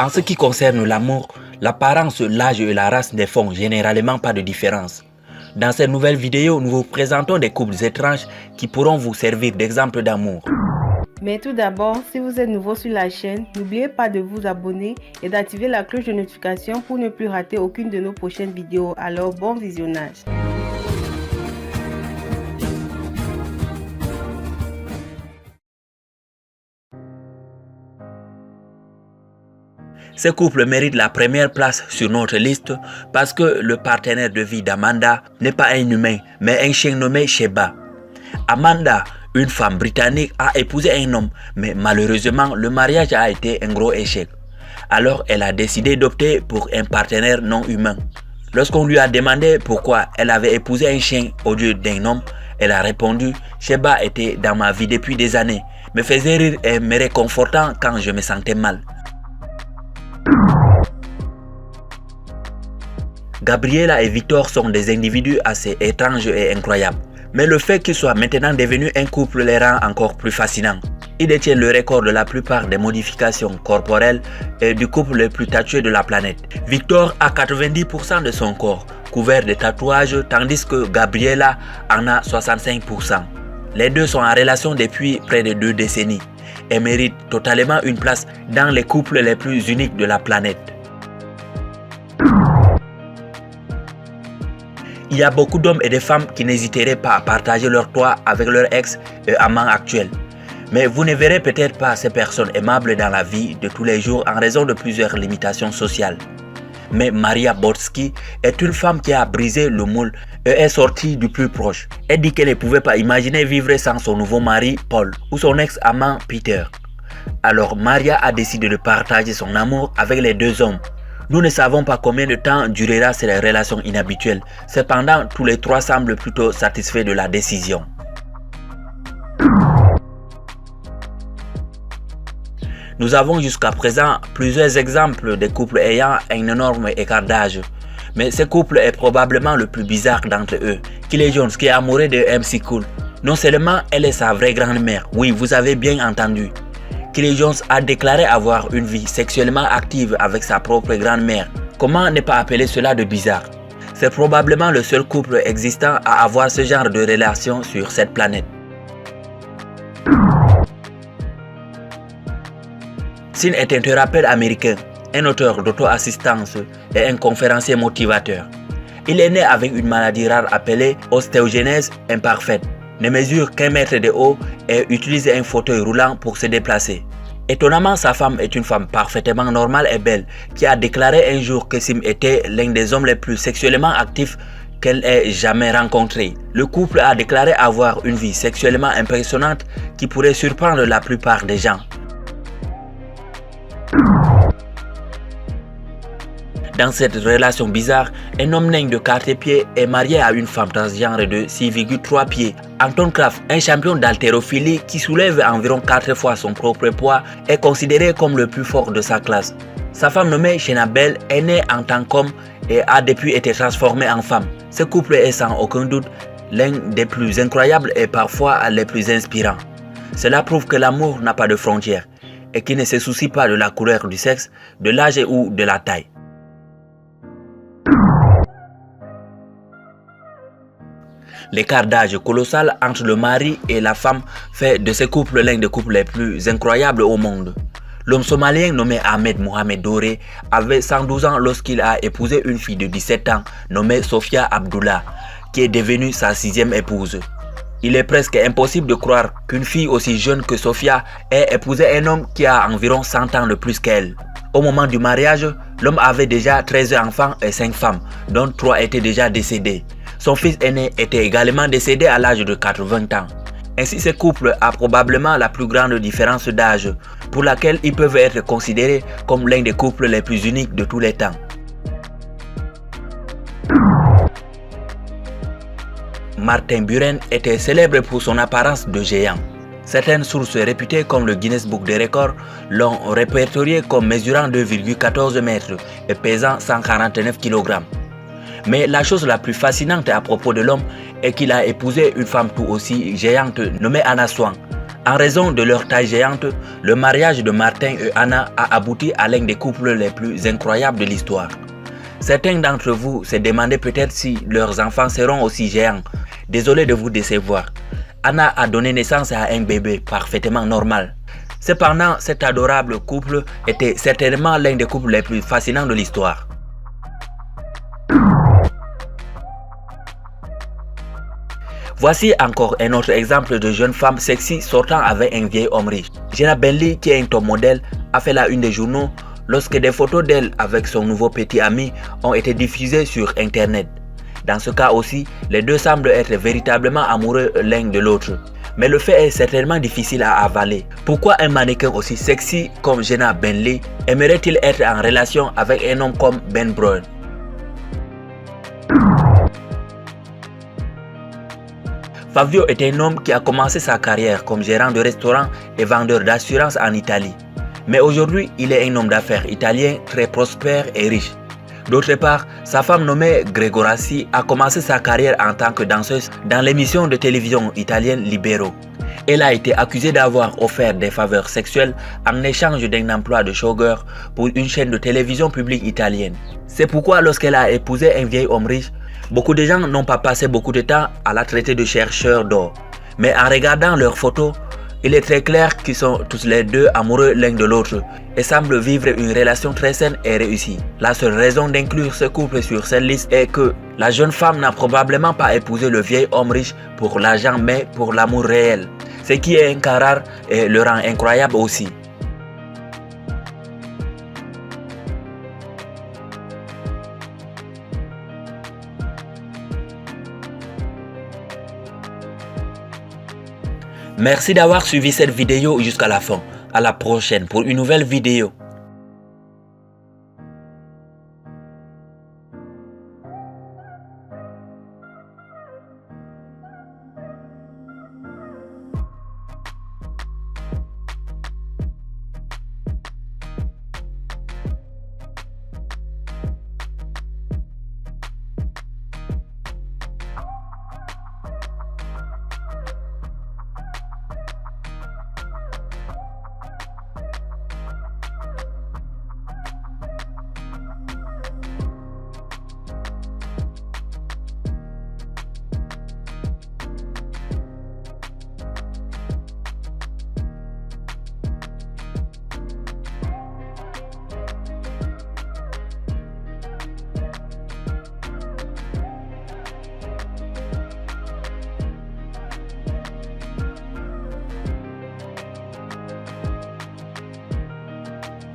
En ce qui concerne l'amour, l'apparence, l'âge et la race ne font généralement pas de différence. Dans cette nouvelle vidéo, nous vous présentons des couples étranges qui pourront vous servir d'exemple d'amour. Mais tout d'abord, si vous êtes nouveau sur la chaîne, n'oubliez pas de vous abonner et d'activer la cloche de notification pour ne plus rater aucune de nos prochaines vidéos. Alors bon visionnage. Ce couple mérite la première place sur notre liste parce que le partenaire de vie d'Amanda n'est pas un humain, mais un chien nommé Sheba. Amanda, une femme britannique, a épousé un homme, mais malheureusement, le mariage a été un gros échec. Alors, elle a décidé d'opter pour un partenaire non humain. Lorsqu'on lui a demandé pourquoi elle avait épousé un chien au lieu d'un homme, elle a répondu « Sheba était dans ma vie depuis des années, me faisait rire et me réconfortant quand je me sentais mal. » Gabriela et Victor sont des individus assez étranges et incroyables. Mais le fait qu'ils soient maintenant devenus un couple les rend encore plus fascinants. Ils détiennent le record de la plupart des modifications corporelles et du couple le plus tatoué de la planète. Victor a 90% de son corps couvert de tatouages tandis que Gabriela en a 65%. Les deux sont en relation depuis près de 2 décennies et méritent totalement une place dans les couples les plus uniques de la planète. Il y a beaucoup d'hommes et de femmes qui n'hésiteraient pas à partager leur toit avec leur ex et amant actuel. Mais vous ne verrez peut-être pas ces personnes aimables dans la vie de tous les jours en raison de plusieurs limitations sociales. Mais Maria Botsky est une femme qui a brisé le moule et est sortie du plus proche. Elle dit qu'elle ne pouvait pas imaginer vivre sans son nouveau mari Paul ou son ex-amant Peter. Alors Maria a décidé de partager son amour avec les deux hommes. Nous ne savons pas combien de temps durera cette relation inhabituelle. Cependant, tous les trois semblent plutôt satisfaits de la décision. Nous avons jusqu'à présent plusieurs exemples de couples ayant un énorme écart d'âge. Mais ce couple est probablement le plus bizarre d'entre eux. Kylie Jones, qui est amoureux de MC Cool. Non seulement elle est sa vraie grand-mère, oui, vous avez bien entendu. Kylie Jones a déclaré avoir une vie sexuellement active avec sa propre grand-mère. Comment ne pas appeler cela de bizarre? C'est probablement le seul couple existant à avoir ce genre de relation sur cette planète. Sin est un thérapeute américain, un auteur d'auto-assistance et un conférencier motivateur. Il est né avec une maladie rare appelée ostéogenèse imparfaite. Ne mesure qu'1 mètre de haut et utilise un fauteuil roulant pour se déplacer. Étonnamment, sa femme est une femme parfaitement normale et belle qui a déclaré un jour que Sim était l'un des hommes les plus sexuellement actifs qu'elle ait jamais rencontré. Le couple a déclaré avoir une vie sexuellement impressionnante qui pourrait surprendre la plupart des gens. Dans cette relation bizarre, un homme nain de 4 pieds est marié à une femme transgenre de 6,3 pieds. Anton Kraft, un champion d'haltérophilie qui soulève environ 4 fois son propre poids, est considéré comme le plus fort de sa classe. Sa femme nommée Shayna Bell est née en tant qu'homme et a depuis été transformée en femme. Ce couple est sans aucun doute l'un des plus incroyables et parfois les plus inspirants. Cela prouve que l'amour n'a pas de frontières et qu'il ne se soucie pas de la couleur du sexe, de l'âge ou de la taille. L'écart d'âge colossal entre le mari et la femme fait de ce couple l'un des couples les plus incroyables au monde. L'homme somalien nommé Ahmed Mohamed Doré avait 112 ans lorsqu'il a épousé une fille de 17 ans nommée Sophia Abdullah, qui est devenue sa 6e épouse. Il est presque impossible de croire qu'une fille aussi jeune que Sophia ait épousé un homme qui a environ 100 ans de plus qu'elle. Au moment du mariage, l'homme avait déjà 13 enfants et 5 femmes, dont 3 étaient déjà décédés. Son fils aîné était également décédé à l'âge de 80 ans. Ainsi, ce couple a probablement la plus grande différence d'âge, pour laquelle ils peuvent être considérés comme l'un des couples les plus uniques de tous les temps. Martin Buren était célèbre pour son apparence de géant. Certaines sources réputées comme le Guinness Book des records l'ont répertorié comme mesurant 2,14 mètres et pesant 149 kg. Mais la chose la plus fascinante à propos de l'homme est qu'il a épousé une femme tout aussi géante nommée Anna Swan. En raison de leur taille géante, le mariage de Martin et Anna a abouti à l'un des couples les plus incroyables de l'histoire. Certains d'entre vous se demandaient peut-être si leurs enfants seront aussi géants. Désolé de vous décevoir. Anna a donné naissance à un bébé parfaitement normal. Cependant, cet adorable couple était certainement l'un des couples les plus fascinants de l'histoire. Voici encore un autre exemple de jeune femme sexy sortant avec un vieil homme riche. Jenna Bentley, qui est un top modèle, a fait la une des journaux lorsque des photos d'elle avec son nouveau petit ami ont été diffusées sur internet. Dans ce cas aussi, les deux semblent être véritablement amoureux l'un de l'autre. Mais le fait est certainement difficile à avaler. Pourquoi un mannequin aussi sexy comme Jenna Bentley aimerait-il être en relation avec un homme comme Ben Brown? Fabio est un homme qui a commencé sa carrière comme gérant de restaurant et vendeur d'assurance en Italie. Mais aujourd'hui, il est un homme d'affaires italien très prospère et riche. D'autre part, sa femme nommée Gregorassi a commencé sa carrière en tant que danseuse dans l'émission de télévision italienne Libero. Elle a été accusée d'avoir offert des faveurs sexuelles en échange d'un emploi de showgirl pour une chaîne de télévision publique italienne. C'est pourquoi lorsqu'elle a épousé un vieil homme riche, beaucoup de gens n'ont pas passé beaucoup de temps à la traiter de chercheur d'or. Mais en regardant leurs photos, il est très clair qu'ils sont tous les deux amoureux l'un de l'autre et semblent vivre une relation très saine et réussie. La seule raison d'inclure ce couple sur cette liste est que la jeune femme n'a probablement pas épousé le vieil homme riche pour l'argent mais pour l'amour réel. Ce qui est un cas rare et le rend incroyable aussi. Merci d'avoir suivi cette vidéo jusqu'à la fin. À la prochaine pour une nouvelle vidéo.